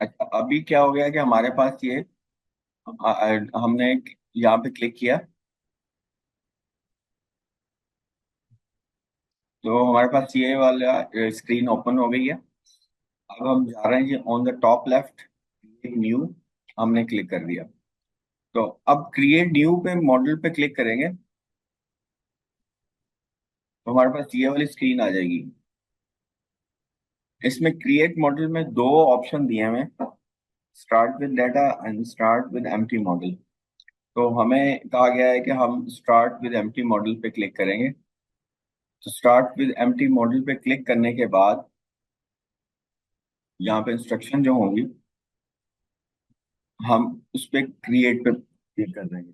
अच्छा, अभी क्या हो गया कि हमारे पास ये हमने यहाँ पे क्लिक किया तो हमारे पास ये वाला स्क्रीन ओपन हो गई है। अब हम जा रहे हैं जी on the top left, new, हमने क्लिक कर दिया। तो अब क्रिएट न्यू पे मॉडल पे क्लिक करेंगे तो हमारे पास ये वाली स्क्रीन आ जाएगी। इसमें क्रिएट मॉडल में दो ऑप्शन दिए हुए हैं, start with data and start with empty model. तो हमें कहा गया है कि हम स्टार्ट विद एम्प्टी मॉडल पे क्लिक करेंगे। तो स्टार्ट विद एम्प्टी मॉडल पे क्लिक करने के बाद यहाँ पे इंस्ट्रक्शन जो होंगी हम उस पे क्रिएट पे क्लिक कर देंगे।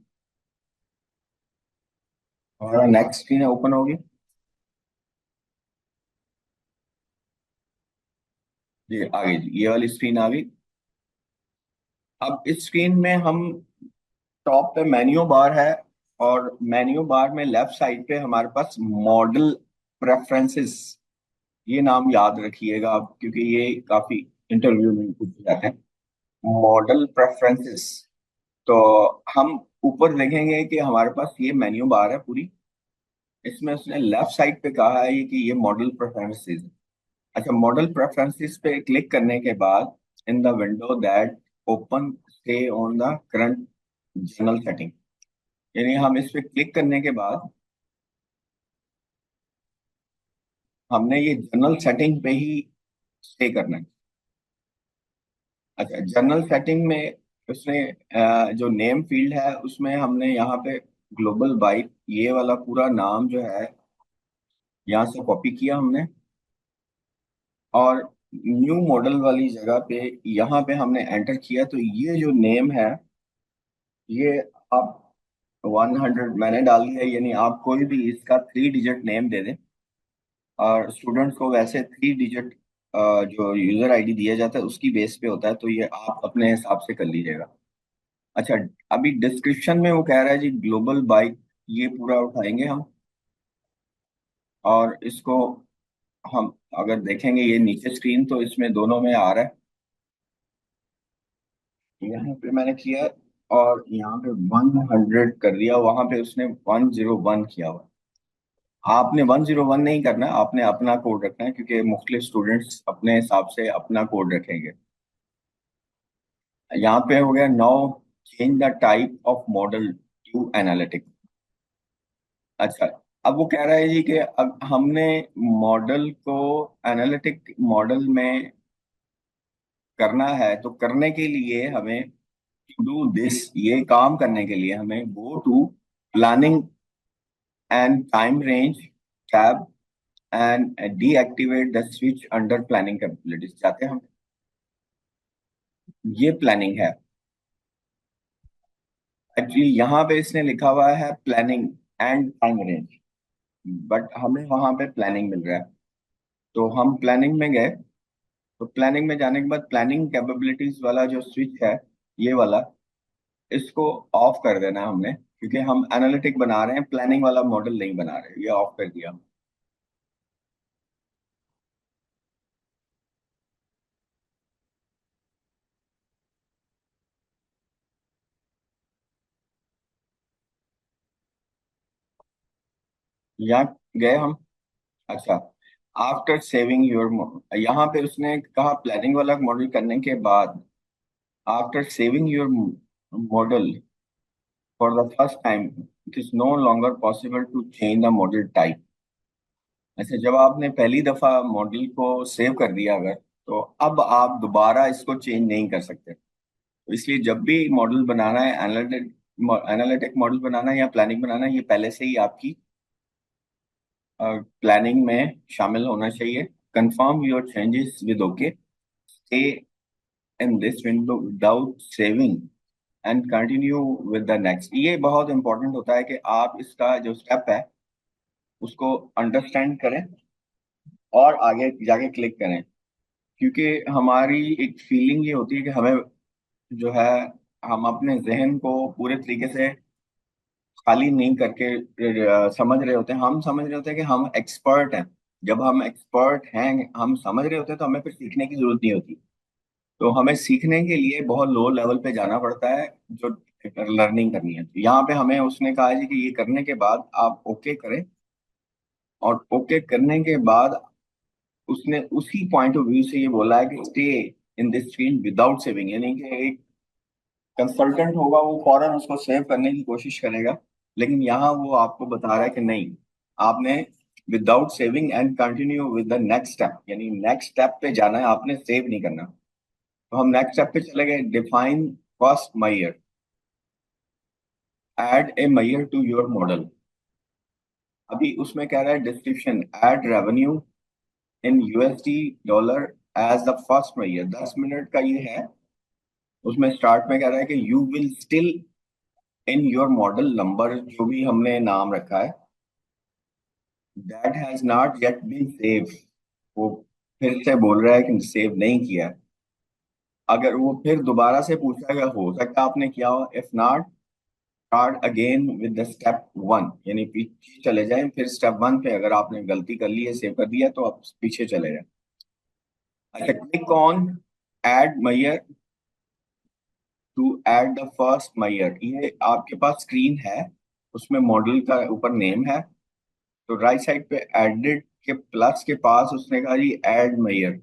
हमारा नेक्स्ट स्क्रीन ओपन होगी। ये आ गई जी, ये वाली स्क्रीन आ गई। अब इस स्क्रीन में हम टॉप पे मेन्यू बार है और मेन्यू बार में लेफ्ट साइड पे हमारे पास मॉडल प्रेफरेंसेस, ये नाम याद रखिएगा आप क्योंकि ये काफी इंटरव्यू में पूछे जाते हैं। Model preferences. तो हम ऊपर देखेंगे कि हमारे पास ये मेन्यू बार है पूरी। इसमें उसने लेफ्ट साइड पे कहा है कि ये मॉडल प्रेफरेंसेस। अच्छा, मॉडल प्रेफरेंसेस पे क्लिक करने के बाद in the window that open stay on the current general setting, यानी हम इस पे क्लिक करने के बाद हमने ये जनरल सेटिंग पे ही स्टे करना है। अच्छा, जनरल सेटिंग में उसने जो नेम फील्ड है उसमें हमने यहाँ पे ग्लोबल बाइट ये वाला पूरा नाम जो है यहाँ से कॉपी किया हमने। और न्यू मॉडल वाली जगह पे यहाँ पे हमने एंटर किया तो ये जो नेम है ये आप 100 मैंने डाल दिया, यानी आप कोई भी इसका 3 डिजिट नेम दे दें। और स्टूडेंट्स को वैसे 3 डिजिट जो यूजर आईडी दिया जाता है उसकी बेस पे होता है, तो ये आप अपने हिसाब से कर लीजिएगा। अच्छा, अभी डिस्क्रिप्शन में वो कह रहा है जी ग्लोबल बाइक, ये पूरा उठाएंगे हम। और इसको हम अगर देखेंगे ये नीचे स्क्रीन तो इसमें दोनों में आ रहा है। यहाँ पे मैंने किया और यहाँ पे 100 कर दिया, वहां पे उसने 101 किया हुआ। आपने 101 नहीं करना, आपने अपना कोड रखना है क्योंकि मुख्तलिफ स्टूडेंट्स अपने हिसाब से अपना कोड रखेंगे। यहाँ पे हो गया now change the type of model to analytic. अच्छा, अब वो कह रहा है जी कि अब हमने मॉडल को एनालिटिक मॉडल में करना है तो करने के लिए हमें टू डू दिस, ये काम करने के लिए हमें go to planning and time range tab and deactivate the switch under planning capabilities चाहते हैं हम। ये प्लानिंग है। एक्चुअली यहाँ पे इसने लिखा हुआ है planning and time range, but हमें वहां पे प्लानिंग मिल रहा है। तो हम प्लानिंग में गए। तो प्लानिंग में जाने के बाद प्लानिंग कैपेबिलिटीज वाला जो स्विच है ये वाला, इसको ऑफ कर देना है हमने क्योंकि हम एनालिटिक बना रहे हैं, प्लानिंग वाला मॉडल नहीं बना रहे, ये ऑफ कर दिया हम। यहाँ गए हम। अच्छा, आफ्टर सेविंग योर, यहाँ पे उसने कहा प्लानिंग वाला मॉडल करने के बाद after saving your model for the first time it is no longer possible to change the model type. अच्छा, जब आपने पहली दफा मॉडल को सेव कर दिया अगर, तो अब आप दोबारा इसको चेंज नहीं कर सकते। तो इसलिए जब भी मॉडल बनाना है, एनालिटिक एनालिटिक मॉडल बनाना है या प्लानिंग बनाना है, ये पहले से ही आपकी प्लानिंग में शामिल होना चाहिए। Confirm your changes with okay, stay in this window without saving and continue with the next. ये बहुत इंपॉर्टेंट होता है कि आप इसका जो स्टेप है उसको अंडरस्टैंड करें और आगे जाके क्लिक करें। क्योंकि हमारी एक फीलिंग ये होती है कि हमें जो है, हम अपने जहन को पूरे तरीके से खाली नहीं करके समझ रहे होते हैं। हम समझ रहे होते हैं कि हम एक्सपर्ट हैं। जब हम एक्सपर्ट हैं, हम समझ रहे होते हैं तो हमें फिर सीखने की जरूरत नहीं होती। तो हमें सीखने के लिए बहुत लो लेवल पे जाना पड़ता है, जो लर्निंग करनी है। तो यहाँ पे हमें उसने कहा है कि ये करने के बाद आप ओके करें, और ओके करने के बाद उसने उसी पॉइंट ऑफ व्यू से ये बोला है कि stay in this field without saving, यानी कि एक कंसल्टेंट होगा वो फौरन उसको सेव करने की कोशिश करेगा, लेकिन यहाँ वो आपको बता रहा है कि नहीं, आपने without saving and continue with the next step, यानी नेक्स्ट स्टेप पे जाना है, आपने सेव नहीं करना। तो हम नेक्स्ट स्टेप पे चले गए, define first measure, add a measure to your model. अभी उसमें कह रहा है description, add revenue in USD dollar as the first measure, 10 minute का ये है। उसमें स्टार्ट में कह रहा है कि you will still in your model number, जो भी हमने नाम रखा है, that has not yet been save. वो फिर से बोल रहा है कि सेव नहीं किया है। अगर वो फिर दोबारा से पूछेगा, हो सकता है आपने किया हो, if not start again with the step 1, यानी पीछे चले जाएं, फिर स्टेप 1 पे अगर आपने गलती कर ली है, सेव कर दिया, तो आप पीछे चले जाएं। अच्छा, click on add measure to add the first measure, ये आपके पास स्क्रीन है, उसमें मॉडल का ऊपर नेम है, तो राइट साइड पे एडिट के प्लस के पास उसने कहा जी ऐड मेजर।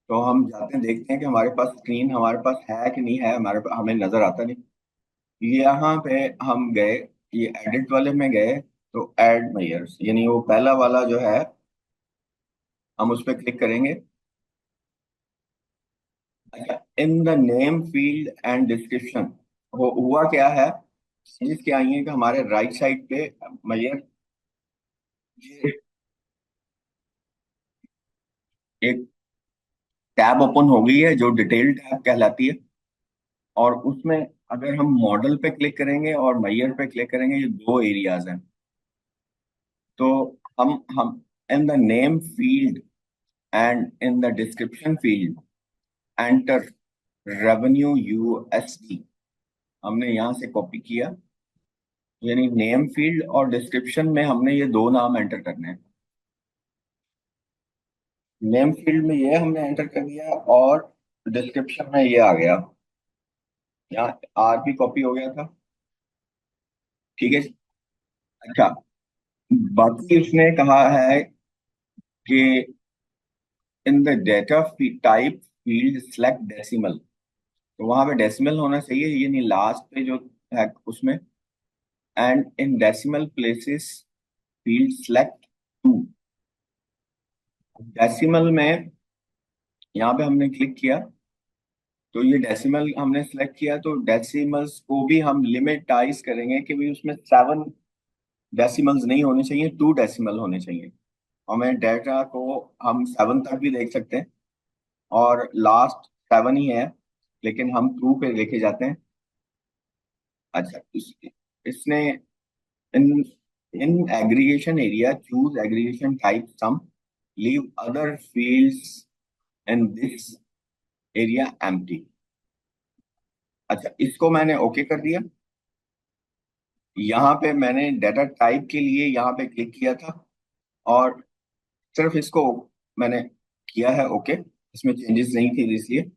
तो हम जाते हैं, देखते हैं कि हमारे पास स्क्रीन हमारे पास है कि नहीं है, हमारे पास हमें नजर आता नहीं। यहाँ पे हम गए, ये एडिट वाले में गए, तो ऐड मेजर्स, यानी वो पहला वाला जो है, हम उस पर क्लिक करेंगे। अच्छा, इन the name field and description, हुआ क्या है, चीज क्या आई है कि हमारे राइट साइड पे मेजर, ये एक टैब ओपन हो गई है जो डिटेल टैब कहलाती है, और उसमें अगर हम मॉडल पे क्लिक करेंगे और मेजर पे क्लिक करेंगे, ये दो एरियाज हैं। तो हम इन the name field and in the description field enter revenue USD, हमने यहाँ से कॉपी किया, यानी नेम फील्ड और डिस्क्रिप्शन में हमने ये दो नाम एंटर करने हैं। नेम फील्ड में ये हमने एंटर कर दिया, और डिस्क्रिप्शन में ये आ गया, यहाँ आर भी कॉपी हो गया था। ठीक है। अच्छा, बाकी उसने कहा है कि in the data type field select decimal, तो वहां पे डेसिमल होना चाहिए, यानी लास्ट पे जो है उसमें, and in decimal places field select two. Decimal में यहाँ पे हमने क्लिक किया, तो ये डेसिमल हमने सेलेक्ट किया, तो डेसिमल्स को भी हम लिमिटाइज करेंगे कि भाई उसमें 7 डेसिमल्स नहीं होने चाहिए, 2 डेसिमल होने चाहिए। हमें डेटा को हम 7 तक भी देख सकते हैं, और लास्ट 7 ही है, लेकिन हम 2 पे लेके जाते हैं। अच्छा, इसने in in aggregation area choose aggregation type sum, leave other fields in this area empty. अच्छा, इसको मैंने ओके कर दिया। यहाँ पे मैंने डाटा टाइप के लिए यहाँ पे क्लिक किया था, और सिर्फ इसको मैंने किया है ओके, इसमें चेंजेस नहीं थी इसलिए।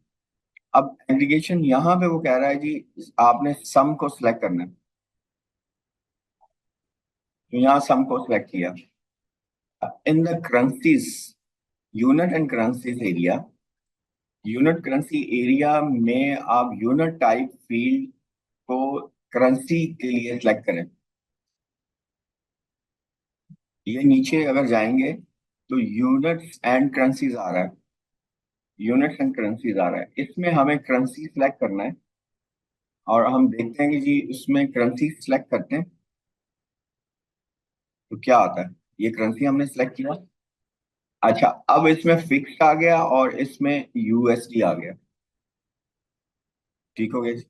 अब एग्रीगेशन यहाँ पे वो कह रहा है जी आपने सम को सिलेक्ट करना है, तो यहाँ सम को सिलेक्ट किया। In the currencies unit and currencies area, unit currency area में आप यूनिट टाइप फील्ड को करेंसी के लिए सिलेक्ट करें। ये नीचे अगर जाएंगे तो यूनिट्स एंड करेंसीज आ रहा है, यूनिट्स एंड करेंसीज आ रहा है, इसमें हमें करेंसी सिलेक्ट करना है। और हम देखते हैं कि जी उसमें करेंसी सिलेक्ट करते हैं तो क्या आता है, ये करेंसी हमने सिलेक्ट किया। अच्छा, अब इसमें फिक्स आ गया और इसमें यूएसडी आ गया। ठीक हो गया जी।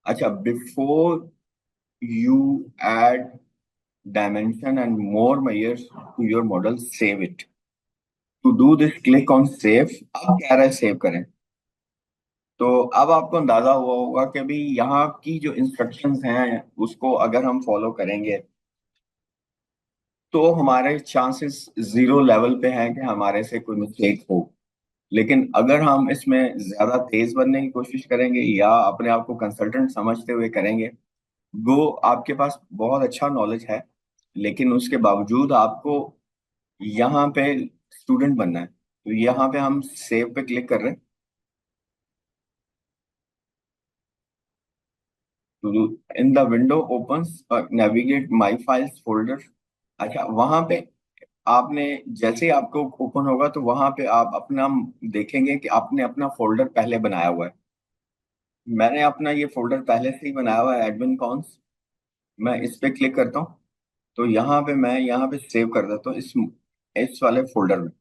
अच्छा, before you add dimension and more measures to your model, save it. To do this click on save, अब कह रहा है सेव करें। तो अब आपको अंदाजा हुआ होगा कि भाई यहाँ की जो इंस्ट्रक्शंस हैं उसको अगर हम फॉलो करेंगे, तो हमारे चांसेस जीरो लेवल पे हैं कि हमारे से कोई मिस्टेक हो। लेकिन अगर हम इसमें ज्यादा तेज बनने की कोशिश करेंगे या अपने आप को कंसल्टेंट समझते हुए करेंगे, वो आपके पास बहुत अच्छा नॉलेज है, लेकिन उसके बावजूद आपको यहाँ पे स्टूडेंट बनना है। तो यहाँ पे हम सेव पे क्लिक कर रहे हैं। तो in the window opens navigate my files folder. अच्छा, वहां पे आपने जैसे ही आपको ओपन होगा तो वहां पे आप अपना देखेंगे कि आपने अपना फोल्डर पहले बनाया हुआ है। मैंने अपना ये फोल्डर पहले से ही बनाया हुआ है, एडमिन कॉन्स। मैं इस पे क्लिक करता हूँ, तो यहाँ पे मैं यहाँ पे सेव कर देता हूँ इस वाले फोल्डर में।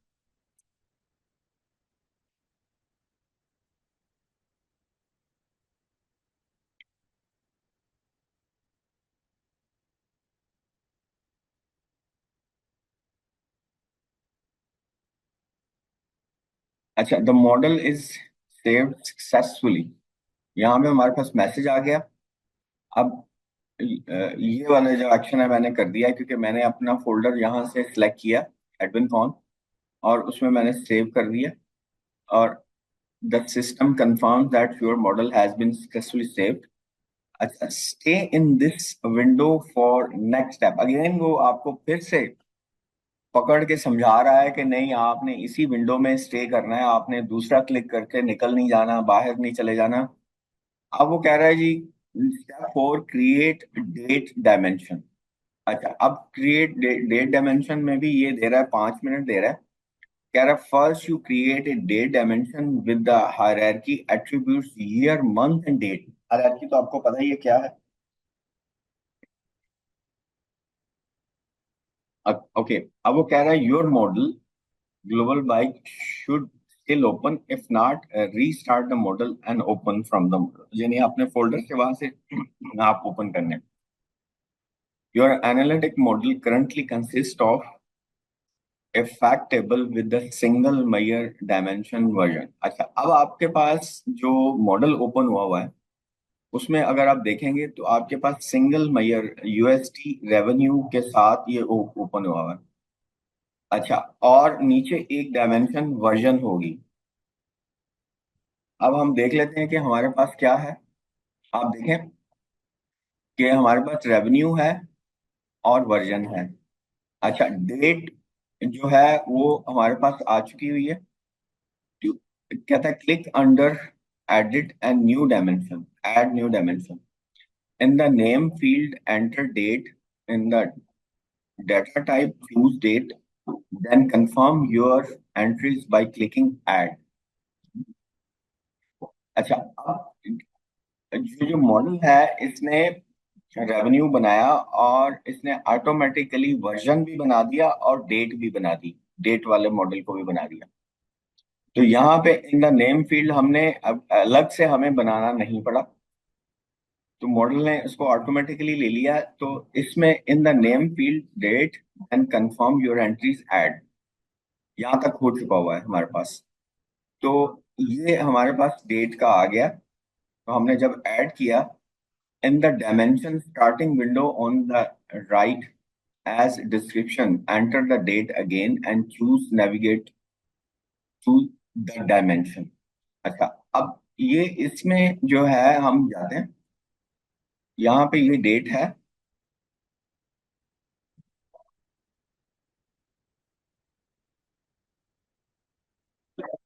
अच्छा, the model is saved successfully. यहाँ पे हमारे पास मैसेज आ गया। अब ये वाला जो एक्शन है मैंने कर दिया है, क्योंकि मैंने अपना फोल्डर यहाँ से सिलेक्ट किया, एडमिन कॉन, और उसमें मैंने सेव कर दिया। और the system confirm that your model has been successfully saved. अच्छा, stay in this window for next step. Again वो आपको फिर से पकड़ के समझा रहा है कि नहीं, आपने इसी विंडो में स्टे करना है, आपने दूसरा क्लिक करके निकल नहीं जाना, बाहर नहीं चले जाना। अब वो कह रहा है जी, स्टेप 4, क्रिएट डेट डायमेंशन। अच्छा, अब क्रिएट डेट डायमेंशन में भी ये दे रहा है 5 मिनट दे रहा है। कह रहा है first you create a date dimension with the hierarchy attributes year month and date. Hierarchy तो आपको पता ही है क्या है। ओके, अब वो कह रहा है your model global bike should still open, if not restart the model and open from the model. यानी अपने फोल्डर से वहां से आप ओपन करने। Your analytic model currently consist of a fact table with the single measure dimension version. अच्छा, अब आपके पास जो मॉडल ओपन हुआ हुआ है, उसमें अगर आप देखेंगे तो आपके पास सिंगल मेजर यूएसटी रेवेन्यू के साथ ये ओपन हुआ हुआ है। अच्छा, और नीचे एक डायमेंशन वर्जन होगी। अब हम देख लेते हैं कि हमारे पास क्या है। आप देखें कि हमारे पास रेवेन्यू है और वर्जन है। अच्छा, डेट जो है वो हमारे पास आ चुकी हुई है। तो कहता है click under edit and new dimension, add new dimension. In the name field enter date, in the data type choose date, then confirm your entries by clicking add। अच्छा, अब जो मॉडल है, इसने रेवेन्यू बनाया और इसने ऑटोमेटिकली वर्जन भी बना दिया और डेट भी बना दी, डेट वाले मॉडल को भी बना दिया। तो यहाँ पे इन द नेम फील्ड हमने अब अलग से हमें बनाना नहीं पड़ा, तो मॉडल ने इसको ऑटोमेटिकली ले लिया। तो इसमें in the name field date and confirm your entries add, यहाँ तक हो चुका हुआ है हमारे पास। तो ये हमारे पास डेट का आ गया। तो हमने जब ऐड किया, in the dimension starting window on the right as description enter the date again and choose navigate to the dimension. अच्छा, अब ये इसमें जो है हम जाते हैं, यहाँ पे ये डेट है।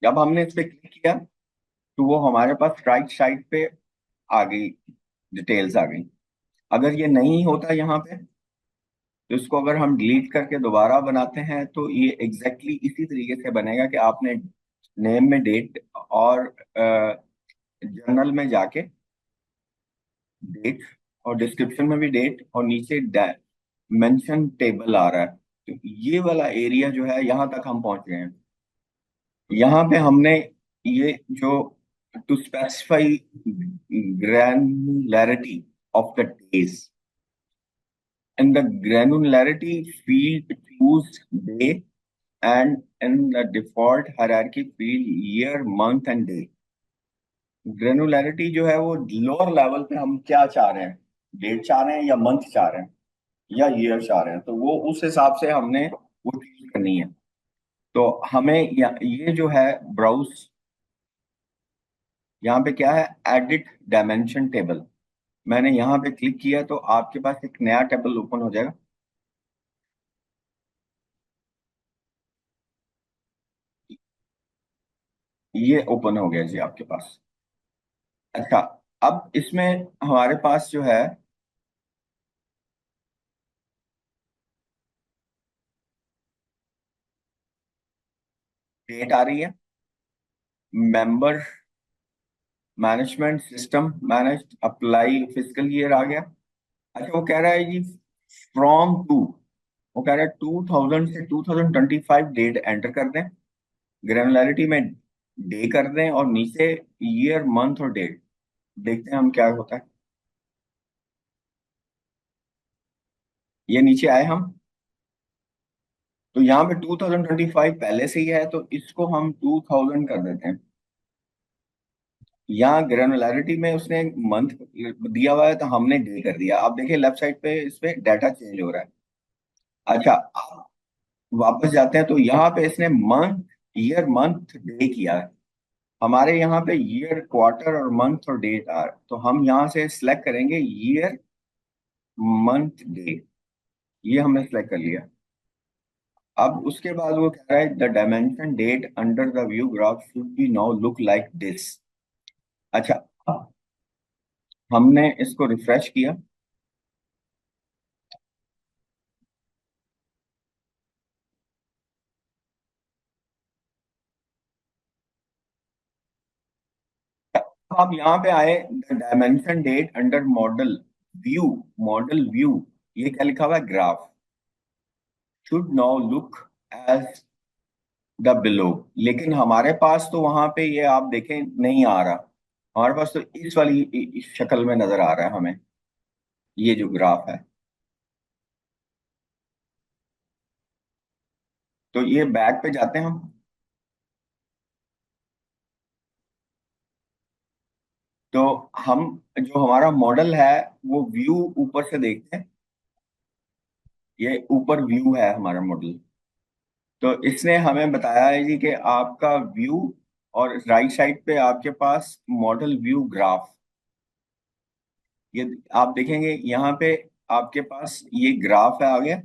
जब हमने इस पे क्लिक किया तो वो हमारे पास राइट साइड पे आ गई, डिटेल्स आ गई। अगर ये नहीं होता यहाँ पे, तो इसको अगर हम डिलीट करके दोबारा बनाते हैं तो ये एग्जैक्टली इसी तरीके से बनेगा कि आपने नेम में डेट और जर्नल में जाके डेट, और डिस्क्रिप्शन में भी डेट, और नीचे मेंशन टेबल आ रहा है। तो ये वाला एरिया जो है, यहाँ तक हम पहुंच गए हैं। यहाँ पे हमने ये जो to specify granularity of the days, in the granularity field choose day, and in the default hierarchy field year month and day। ग्रेनुलैरिटी जो है वो लोअर लेवल पे हम क्या चाह रहे हैं, डेट चाह रहे हैं या मंथ चाह रहे हैं या ईयर चाह रहे हैं, तो वो उस हिसाब से हमने वो चीज करनी है। तो हमें ये जो है ब्राउज, यहाँ पे क्या है, एडिट डायमेंशन टेबल। मैंने यहाँ पे क्लिक किया तो आपके पास एक नया टेबल ओपन हो जाएगा। ये ओपन हो गया जी आपके पास। अच्छा, अब इसमें हमारे पास जो है डेट आ रही है, member management system manage, apply physical year आ गया। अच्छा, वो कह रहा है जी फ्रॉम टू, वो कह रहा है 2000 से 2025 डेट एंटर कर दें, ग्रेनुलरिटी में डे कर दें, और नीचे ईयर मंथ और डेट। देखते हैं हम क्या होता है। ये नीचे आए हम, तो यहाँ पे 2025 पहले से ही है, तो इसको हम 2000 कर देते हैं। यहाँ ग्रेनुलरिटी में उसने मंथ दिया हुआ है, तो हमने डे कर दिया। आप देखिए लेफ्ट साइड पे इस पे डाटा चेंज हो रहा है। अच्छा, अब वापस जाते हैं, तो यहाँ पे इसने मंथ, ईयर मंथ डे किया है। हमारे यहाँ पे ईयर क्वार्टर और मंथ और डेट आ, तो हम यहाँ से सिलेक्ट करेंगे ईयर मंथ डे। ये हमने सिलेक्ट कर लिया। अब उसके बाद वो कह रहा है the dimension date under the view graph should be now look like this. अच्छा, हमने इसको रिफ्रेश किया। आप यहाँ पे आए, dimension date under model view, model view, ये क्या लिखा हुआ है, graph should now look as the below. लेकिन हमारे पास तो वहां पे ये आप देखें नहीं आ रहा। हमारे पास तो इस वाली इस शक्ल में नजर आ रहा है हमें, ये जो ग्राफ है। तो ये बैक पे जाते हैं हम। तो हम, जो हमारा मॉडल है, वो व्यू ऊपर से देखते हैं। ये ऊपर व्यू है हमारा मॉडल। तो इसने हमें बताया है जी कि आपका व्यू, और राइट साइड पे आपके पास मॉडल व्यू ग्राफ। ये आप देखेंगे यहाँ पे आपके पास ये ग्राफ है आगे।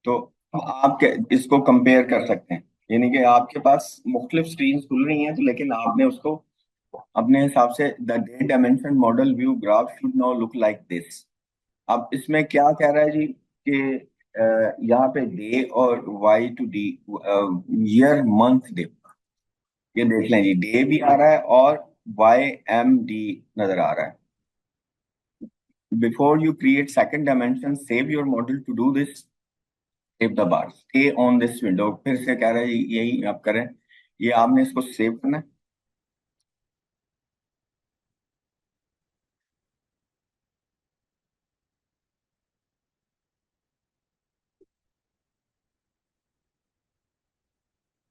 तो आप इसको कंपेयर कर सकते हैं, यानी कि आपके पास मुख्तलिफ स्क्रीन खुल रही हैं, तो लेकिन आपने उसको अपने हिसाब से, the day dimension model view graph should now look like this. अब इसमें क्या कह रहा है जी कि यहाँ पे डे और Y to D, year month day, ये देख लें जी, डे भी आ रहा है और वाई एम डी नजर आ रहा है। Before you create second dimension save your model to do this, save the bar stay on this window. फिर से कह रहा है यही आप करें, ये आपने इसको सेव करना है।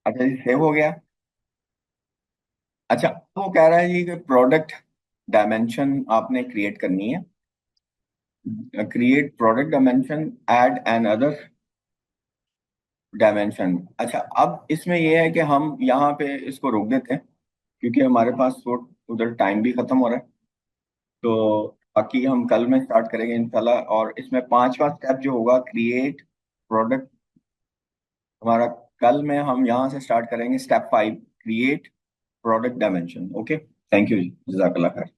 अच्छा जी, सेव हो गया। अच्छा, वो कह रहा है जी कि प्रोडक्ट डायमेंशन आपने क्रिएट करनी है, create product dimension, add N other dimension. अच्छा, अब इसमें यह है कि हम यहाँ पे इसको रोक देते हैं, क्योंकि हमारे पास तो उधर टाइम भी खत्म हो रहा है। तो बाकी हम कल में स्टार्ट करेंगे इंशाल्लाह। और इसमें पांचवा स्टेप जो होगा, क्रिएट प्रोडक्ट, हमारा कल में हम यहाँ से स्टार्ट करेंगे step 5, create product dimension. Okay, thank you जी, जजाकल्लाह खैर।